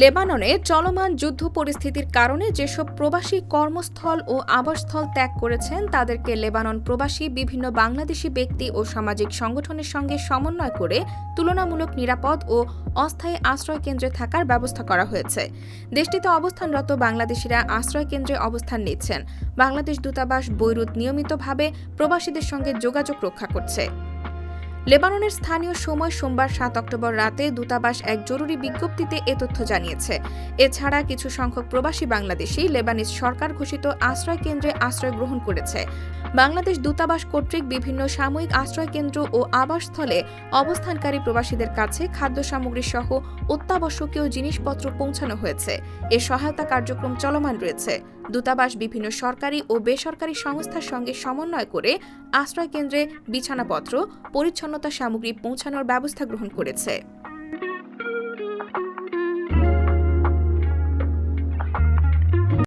লেবাননে চলমান যুদ্ধ পরিস্থিতির কারণে যেসব প্রবাসী কর্মস্থল ও আবাসস্থল ত্যাগ করেছেন তাদেরকে লেবানন প্রবাসী বিভিন্ন বাংলাদেশি ব্যক্তি ও সামাজিক সংগঠনের সঙ্গে সমন্বয় করে তুলনামূলক নিরাপদ ও অস্থায়ী আশ্রয়কেন্দ্রে থাকার ব্যবস্থা করা হয়েছে। দেশটিতে অবস্থানরত বাংলাদেশিরা আশ্রয়কেন্দ্রে অবস্থান নিচ্ছেন। বাংলাদেশ দূতাবাস বৈরুত নিয়মিতভাবে প্রবাসীদের সঙ্গে যোগাযোগ রক্ষা করছে। লেবাননের স্থানীয় সময় সোমবার ৭ অক্টোবর রাতে দূতাবাস এক জরুরি বিজ্ঞপ্তিতে এ তথ্য জানিয়েছে। এছাড়া কিছু সংখ্যক প্রবাসী বাংলাদেশি লেবানিজ সরকার ঘোষিত আশ্রয় কেন্দ্রে আশ্রয় গ্রহণ করেছে। বাংলাদেশ দূতাবাস কর্তৃক বিভিন্ন সাময়িক আশ্রয়কেন্দ্র ও আবাসস্থলে অবস্থানকারী প্রবাসীদের কাছে খাদ্য সামগ্রী সহ অত্যাবশ্যকীয় জিনিসপত্র পৌঁছানো হয়েছে। এ সহায়তা কার্যক্রম চলমান রয়েছে। দূতাবাস বিভিন্ন সরকারি ও বেসরকারি সংস্থার সঙ্গে সমন্বয় করে আশ্রয়কেন্দ্রে বিছানাপত্র, পরিচ্ছন্নতা সামগ্রী পৌঁছানোর ব্যবস্থা গ্রহণ করেছে।